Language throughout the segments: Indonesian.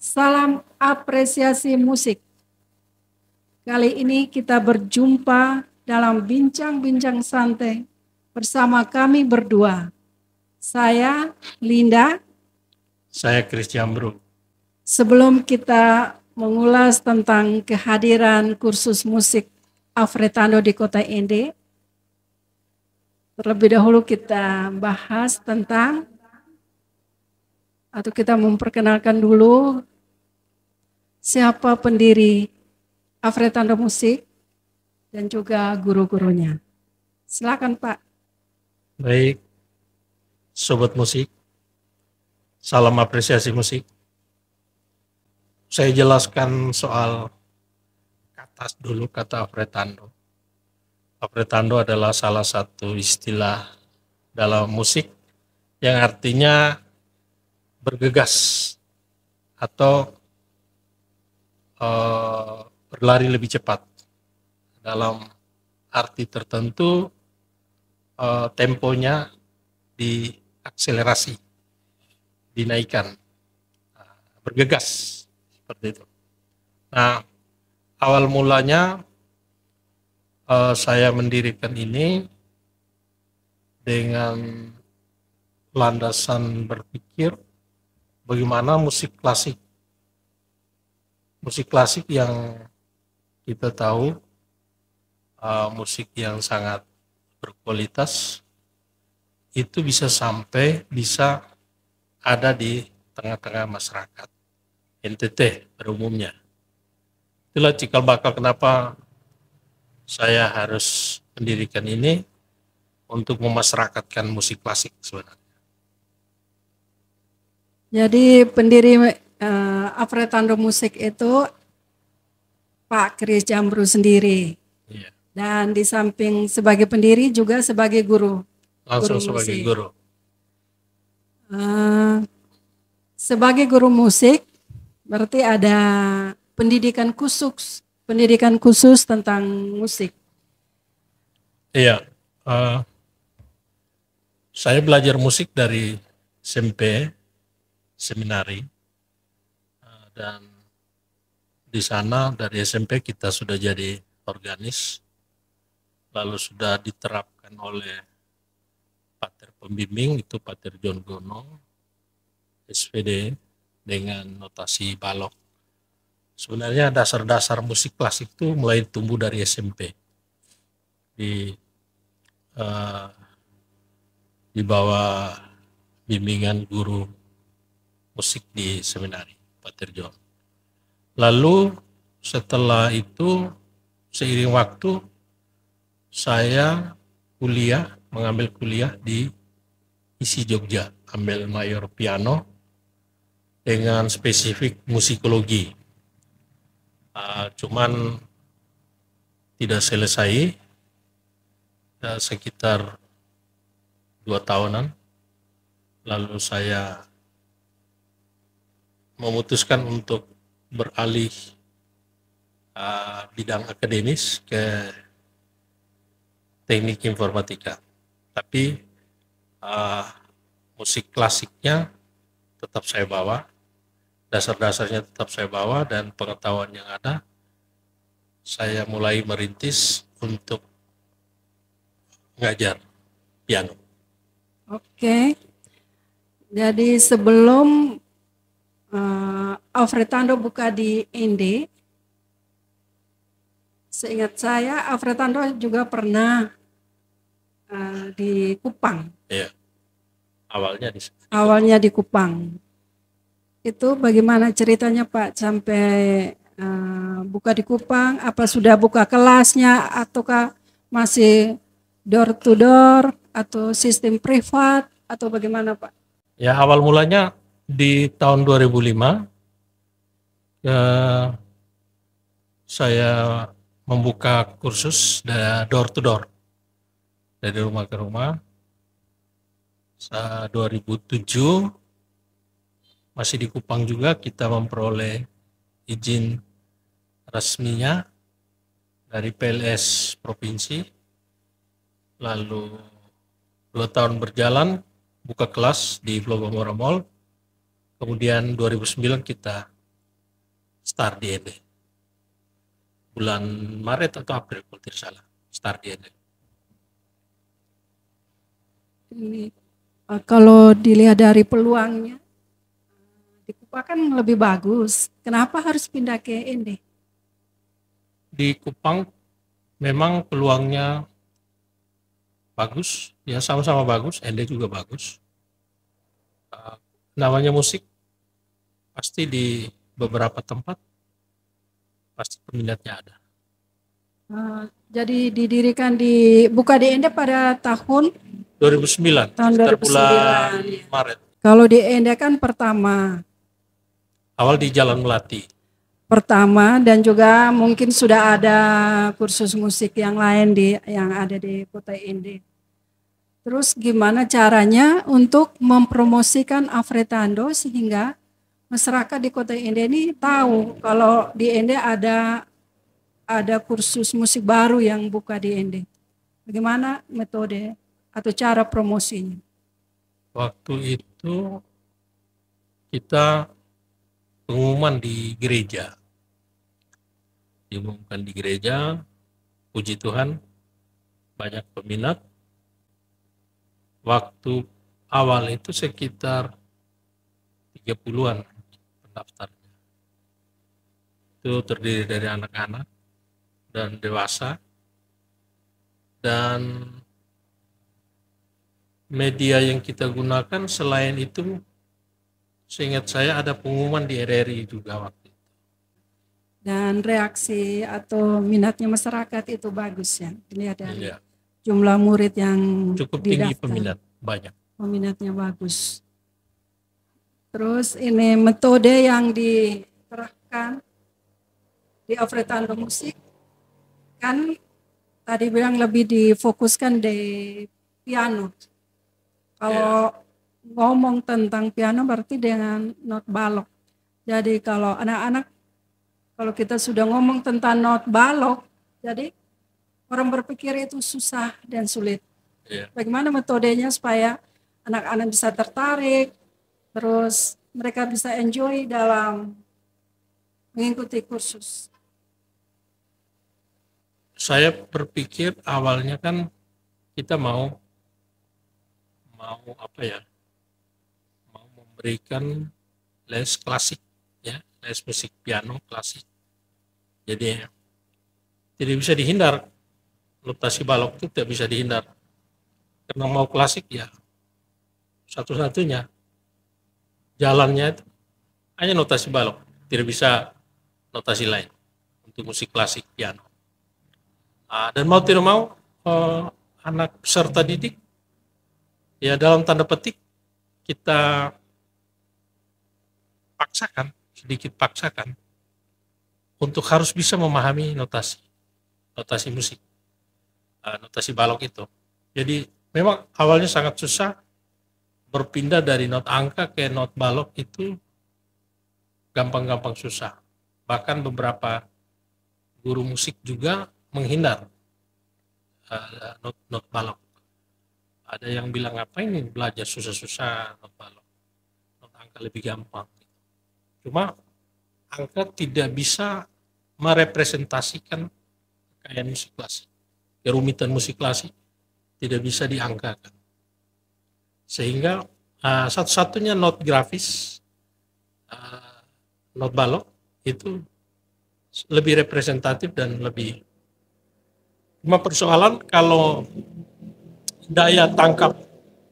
Salam apresiasi musik. Kali ini kita berjumpa dalam bincang-bincang santai bersama kami berdua. Saya Linda. Saya Christian Bro. Sebelum kita mengulas tentang kehadiran kursus musik Afretando di Kota Ende, terlebih dahulu kita bahas tentang atau kita memperkenalkan dulu siapa pendiri Afretando Musik dan juga guru-gurunya. Silakan Pak. Baik, Sobat Musik, salam apresiasi musik. Saya jelaskan soal kata Afretando. Afretando adalah salah satu istilah dalam musik yang artinya bergegas atau berlari lebih cepat. Dalam arti tertentu temponya diakselerasi, dinaikkan, bergegas seperti itu. Nah, awal mulanya saya mendirikan ini dengan landasan berpikir bagaimana musik klasik yang kita tahu musik yang sangat berkualitas itu bisa ada di tengah-tengah masyarakat NTT pada umumnya. Itulah cikal bakal kenapa saya harus mendirikan ini untuk memasyarakatkan musik klasik sebenarnya. Jadi pendiri Afretando Musik itu Pak Kris Jambru sendiri. Iya. Dan di samping sebagai pendiri juga sebagai guru. Langsung sebagai guru. Sebagai guru musik berarti ada pendidikan khusus tentang musik. Iya, saya belajar musik dari SMP, seminari, dan di sana dari SMP kita sudah jadi organis, lalu sudah diterapkan oleh pater pembimbing itu Pater John Gonong, SPD dengan notasi balok. Sebenarnya dasar-dasar musik klasik itu mulai tumbuh dari SMP di bawah bimbingan guru musik di seminari Pater John. Lalu setelah itu seiring waktu saya mengambil kuliah di ISI Jogja, ambil mayor piano dengan spesifik musikologi. Cuman tidak selesai, sekitar 2 tahunan, lalu saya memutuskan untuk beralih bidang akademis ke teknik informatika. Tapi musik klasiknya tetap saya bawa, dasar-dasarnya tetap saya bawa, dan pengetahuan yang ada saya mulai merintis untuk mengajar piano. Oke. Jadi sebelum Afretando buka di Ende, seingat saya Afretando juga pernah di Kupang. Iya. Awalnya di Kupang. Itu bagaimana ceritanya Pak sampai buka di Kupang? Apa sudah buka kelasnya ataukah masih door to door atau sistem privat atau bagaimana Pak? Ya, awal mulanya di tahun 2005 saya membuka kursus door to door dari rumah ke rumah. 2007 masih di Kupang juga kita memperoleh izin resminya dari PLS provinsi. Lalu 2 tahun berjalan buka kelas di Global Mall. Kemudian 2009 kita start di Ende. Bulan Maret atau April kalau tidak salah, start di Ende. Ini kalau dilihat dari peluangnya di Kupang kan lebih bagus. Kenapa harus pindah ke Ende? Di Kupang memang peluangnya bagus, ya sama-sama bagus, Ende juga bagus. Namanya musik, pasti di beberapa tempat, pasti peminatnya ada. Jadi buka di Ende pada tahun 2009, tahun sekitar 2009. bulan Maret. Kalau di Ende kan pertama Di Jalan Melati. Dan juga mungkin sudah ada kursus musik yang lain yang ada di Kota Ende. Terus gimana caranya untuk mempromosikan Afretando sehingga masyarakat di Kota Ende ini tahu kalau di Ende ada kursus musik baru yang buka di Ende. Bagaimana metode atau cara promosinya? Waktu itu kita pengumuman di gereja. Diumumkan di gereja, puji Tuhan banyak peminat. Waktu awal itu sekitar 30-an pendaftarnya. Itu terdiri dari anak-anak dan dewasa. Dan media yang kita gunakan selain itu, seingat saya ada pengumuman di RRI juga waktu itu. Dan reaksi atau minatnya masyarakat itu bagus ya. Dilihat dari Iya, jumlah murid yang cukup tinggi didaftar. peminat, banyak. Peminatnya bagus. Terus ini metode yang diterapkan di Afretando Musik kan tadi bilang lebih difokuskan di piano. Kalau ngomong tentang piano berarti dengan not balok. Jadi kalau anak-anak, kalau kita sudah ngomong tentang not balok, jadi orang berpikir itu susah dan sulit. Bagaimana metodenya supaya anak-anak bisa tertarik, terus mereka bisa enjoy dalam mengikuti kursus? Saya berpikir awalnya kan kita mau memberikan les klasik, ya, les musik piano klasik. Jadi tidak bisa dihindar, notasi balok itu tidak bisa dihindar. Karena mau klasik ya satu-satunya jalannya itu hanya notasi balok, tidak bisa notasi lain untuk musik klasik piano. Dan mau tidak mau anak peserta didik ya dalam tanda petik kita sedikit paksakan untuk harus bisa memahami notasi musik, notasi balok itu. Jadi memang awalnya sangat susah berpindah dari not angka ke not balok, itu gampang-gampang susah. Bahkan beberapa guru musik juga menghindar not balok. Ada yang bilang ngapain nih belajar susah-susah not balok, not angka lebih gampang. Cuma angka tidak bisa merepresentasikan kekayaan musik klasik, kerumitan musik klasik tidak bisa diangkakan. Sehingga satu-satunya not grafis, not balok itu lebih representatif dan lebih. Cuma persoalan kalau daya tangkap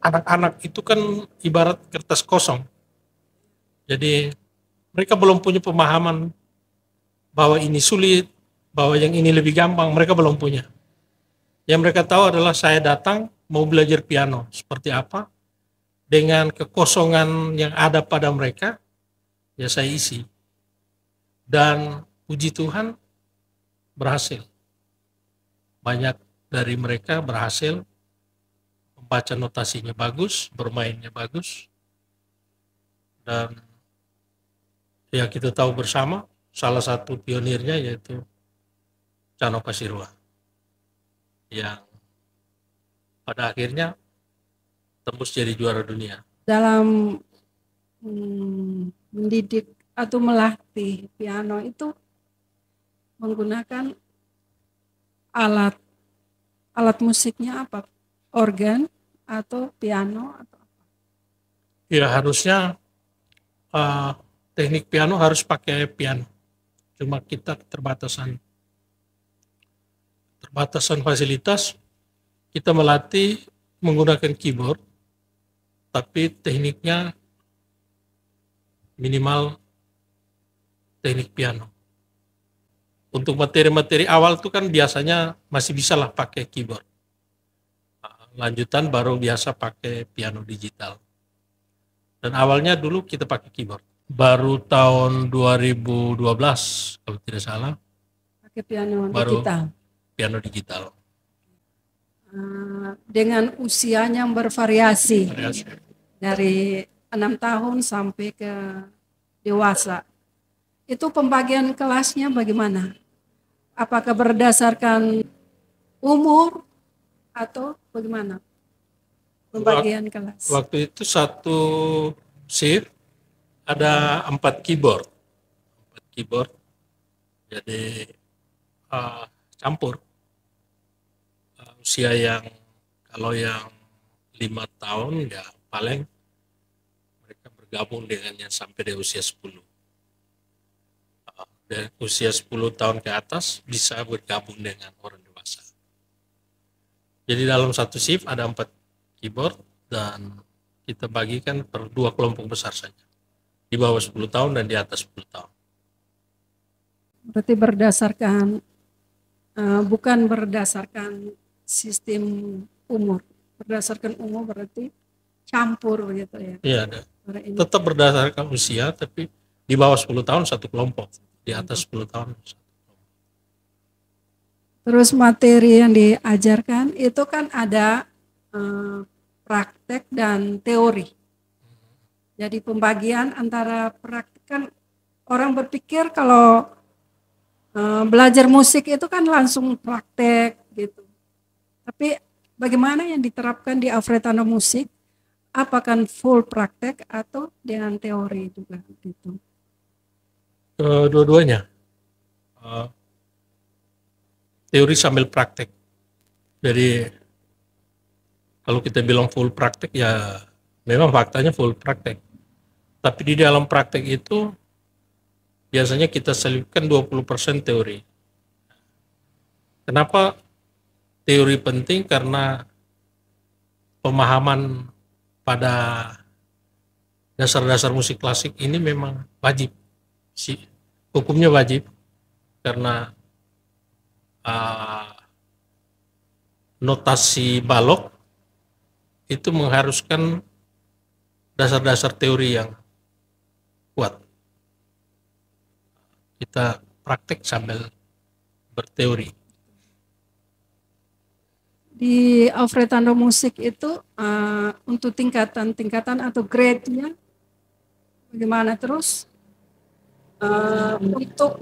anak-anak itu kan ibarat kertas kosong. Jadi mereka belum punya pemahaman bahwa ini sulit, bahwa yang ini lebih gampang, mereka belum punya. Yang mereka tahu adalah saya datang mau belajar piano seperti apa, dengan kekosongan yang ada pada mereka, ya saya isi. Dan puji Tuhan berhasil. Banyak dari mereka berhasil membaca notasinya bagus, bermainnya bagus. Dan ya kita tahu bersama salah satu pionirnya yaitu Cano Pasirua yang pada akhirnya tembus jadi juara dunia. Dalam mendidik atau melatih piano itu menggunakan alat alat musiknya apa? Organ atau piano atau Ya harusnya eh, teknik piano harus pakai piano. Cuma kita keterbatasan fasilitas, kita melatih menggunakan keyboard, tapi tekniknya minimal teknik piano. Untuk materi-materi awal itu kan biasanya masih bisa lah pakai keyboard. Lanjutan baru biasa pakai piano digital. Dan awalnya dulu kita pakai keyboard. Baru tahun 2012 kalau tidak salah pakai piano baru digital. piano digital. Dengan usianya yang bervariasi Variasi. dari 6 tahun sampai ke dewasa. Itu pembagian kelasnya bagaimana? Apakah berdasarkan umur atau bagaimana? Pembagian kelas. Waktu itu satu shift ada 4 keyboard. Jadi campur. Usia yang kalau yang 5 tahun ya paling mereka bergabung dengannya sampai di usia 10. Dan usia 10 tahun ke atas bisa bergabung dengan orang dewasa. Jadi dalam satu shift ada 4 keyboard dan kita bagikan per 2 kelompok besar saja. Di bawah 10 tahun dan di atas 10 tahun. Berarti berdasarkan bukan berdasarkan sistem umur. Berdasarkan umur berarti campur begitu ya. Iya ada. Tetap berdasarkan usia tapi di bawah 10 tahun satu kelompok, di atas 10 tahun. Terus materi yang diajarkan itu kan ada praktek dan teori. Jadi pembagian antara praktek kan orang berpikir kalau belajar musik itu kan langsung praktek gitu. Tapi bagaimana yang diterapkan di Alfretano Musik? Apakah full praktek atau dengan teori juga gitu? Dua-duanya. Teori sambil praktek. Jadi kalau kita bilang full praktek ya memang faktanya full praktek. Tapi di dalam praktek itu biasanya kita selipkan 20% teori. Kenapa teori penting? Karena pemahaman pada dasar-dasar musik klasik ini memang wajib. Hukumnya wajib karena notasi balok itu mengharuskan dasar-dasar teori yang kuat. Kita praktek sambil berteori. Di Alfretano Musik itu untuk tingkatan atau grade-nya bagaimana terus? Untuk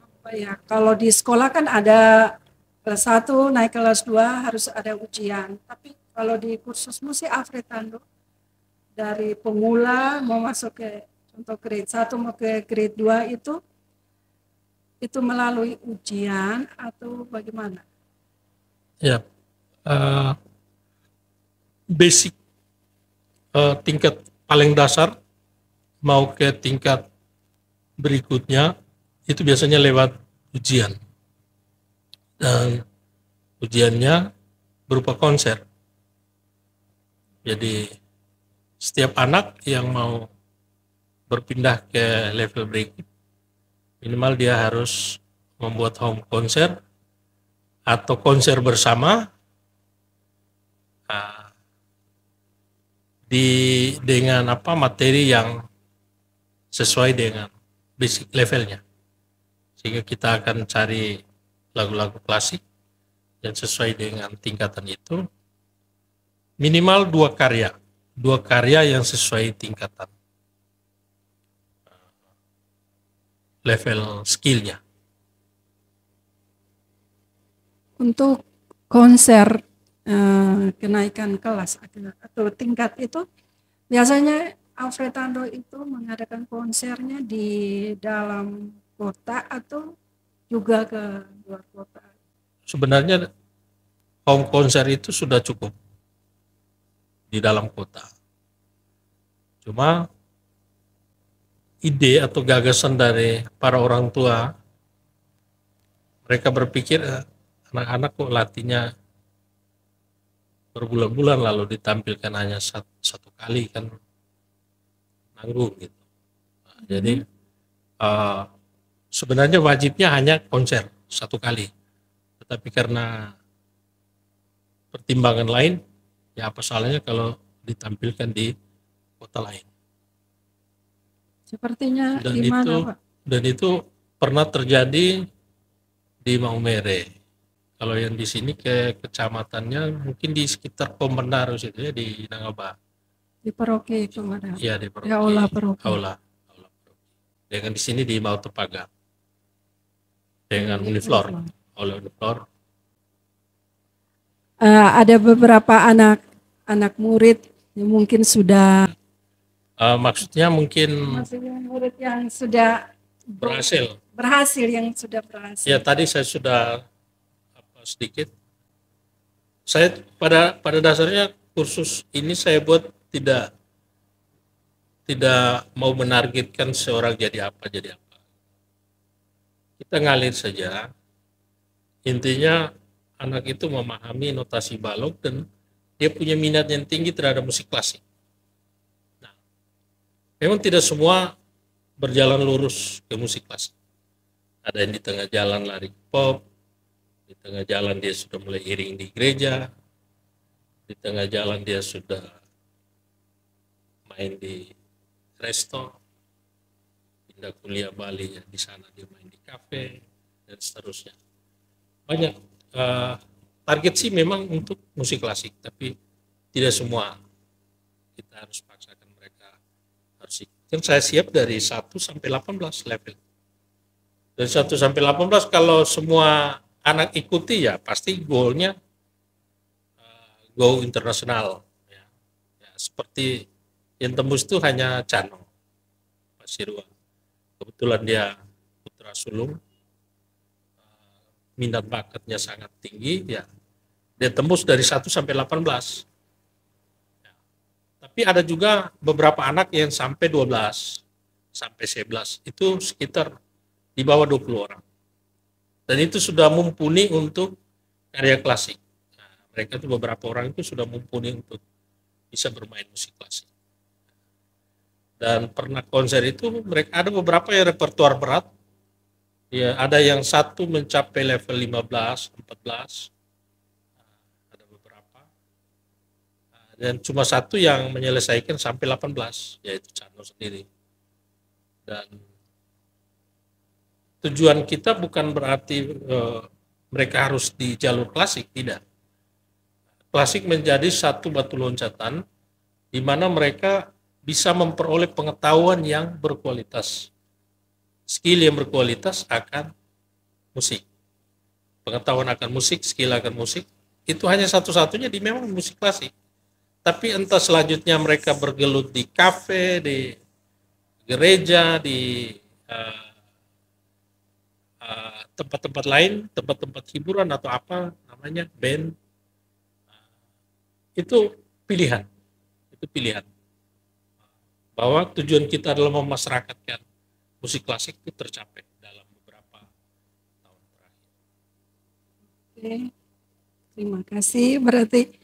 apa ya? Kalau di sekolah kan ada kelas 1 naik kelas 2 harus ada ujian. Tapi kalau di kursus musik Alfretano dari pemula mau masuk ke contoh grade 1 mau ke grade 2 itu melalui ujian atau bagaimana? Ya, basic tingkat paling dasar mau ke tingkat berikutnya itu biasanya lewat ujian. Dan ujiannya berupa konser. Jadi setiap anak yang mau berpindah ke level berikut minimal dia harus membuat home konser atau konser bersama dengan materi yang sesuai dengan basic levelnya, sehingga kita akan cari lagu-lagu klasik yang sesuai dengan tingkatan itu, minimal 2 karya yang sesuai tingkatan level skillnya. Untuk konser kenaikan kelas atau tingkat itu biasanya Alfretando itu mengadakan konsernya di dalam kota atau juga ke luar kota? Sebenarnya home konser itu sudah cukup di dalam kota. Cuma ide atau gagasan dari para orang tua, mereka berpikir anak-anak kok latihnya berbulan-bulan lalu ditampilkan hanya satu kali kan nanggung gitu. Nah, jadi sebenarnya wajibnya hanya konser satu kali, tetapi karena pertimbangan lain, ya apa salahnya kalau ditampilkan di kota lain. Sepertinya Dan di mana, itu Pak? dan itu pernah terjadi di Maumere. Kalau yang di sini ke kecamatannya mungkin di sekitar Pembenaru situ ya di Nangaba. Di paroki itu ada. Iya di Di paroki aula paroki. aula paroki. Dengan di sini di Mau Tepaga. Dengan Di Uniflor, Uniflor. oleh Uniflor. Ada beberapa anak murid yang mungkin sudah Maksudnya mungkin maksudnya murid yang sudah berhasil. yang sudah berhasil. Ya tadi saya sudah sedikit. Saya pada dasarnya kursus ini saya buat tidak mau menargetkan seorang jadi apa. Kita ngalir saja. Intinya anak itu memahami notasi balok dan dia punya minat yang tinggi terhadap musik klasik. Nah, memang tidak semua berjalan lurus ke musik klasik. Ada yang di tengah jalan lari pop, di tengah jalan dia sudah mulai iring di gereja, di tengah jalan dia sudah main di resto, pindah kuliah Bali ya di sana dia main di kafe dan seterusnya. Banyak target sih memang untuk musik klasik, tapi tidak semua kita harus paksakan mereka harus ikut. Kan saya siap dari 1 sampai 18 level. Dari 1 sampai 18 kalau semua anak ikuti ya pasti goalnya go internasional. Ya. Ya, seperti yang tembus itu hanya Cano, Pak Sirwa. Kebetulan dia putra sulung, minat bakatnya sangat tinggi, ya dia tembus dari 1 sampai 18. Ya. Tapi ada juga beberapa anak yang sampai 12, sampai 11, itu sekitar di bawah 20 orang. Dan itu sudah mumpuni untuk karya klasik. Nah, mereka itu beberapa orang itu sudah mumpuni untuk bisa bermain musik klasik. Dan pernah konser itu mereka ada beberapa yang repertuar berat. Ya, ada yang satu mencapai level 15, 14. Ada beberapa. Dan cuma satu yang menyelesaikan sampai 18, yaitu Cano sendiri. Dan tujuan kita bukan berarti mereka harus di jalur klasik, tidak. Klasik menjadi satu batu loncatan di mana mereka bisa memperoleh pengetahuan yang berkualitas, skill yang berkualitas akan musik. Pengetahuan akan musik, skill akan musik, itu hanya satu-satunya di memang musik klasik. Tapi entah selanjutnya mereka bergelut di kafe, di gereja, di tempat-tempat lain, tempat-tempat hiburan atau apa namanya, band, itu pilihan. Bahwa tujuan kita adalah memasyarakatkan musik klasik itu tercapai dalam beberapa tahun terakhir. Oke, terima kasih. Berarti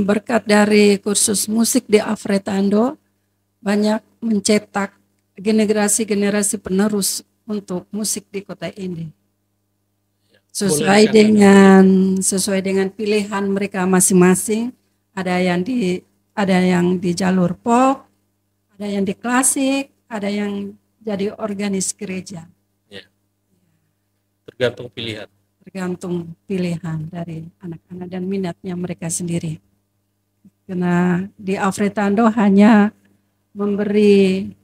berkat dari kursus musik di Alfretando banyak mencetak generasi-generasi penerus untuk musik di kota ini. Sesuai dengan pilihan mereka masing-masing. Ada yang di jalur pop, ada yang di klasik, ada yang jadi organis gereja. Ya. Tergantung pilihan. Tergantung pilihan dari anak-anak dan minatnya mereka sendiri. Karena di Alfretando hanya memberi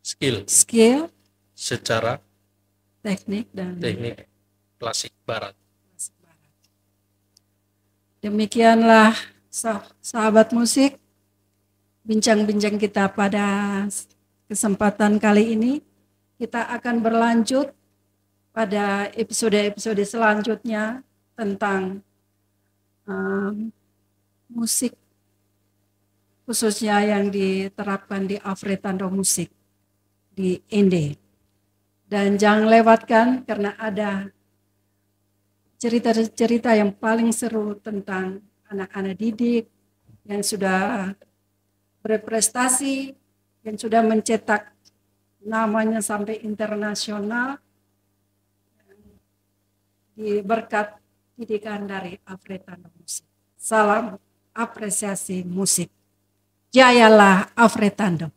skill secara teknik dan teknik klasik barat. Demikianlah sahabat musik, bincang-bincang kita pada kesempatan kali ini. Kita akan berlanjut pada episode-episode selanjutnya tentang musik, khususnya yang diterapkan di Afretando Musik di Ende. Dan jangan lewatkan karena ada cerita-cerita yang paling seru tentang anak-anak didik yang sudah berprestasi, yang sudah mencetak namanya sampai internasional di berkat didikan dari Afretando Musik. Salam apresiasi musik. Jayalah Afretando.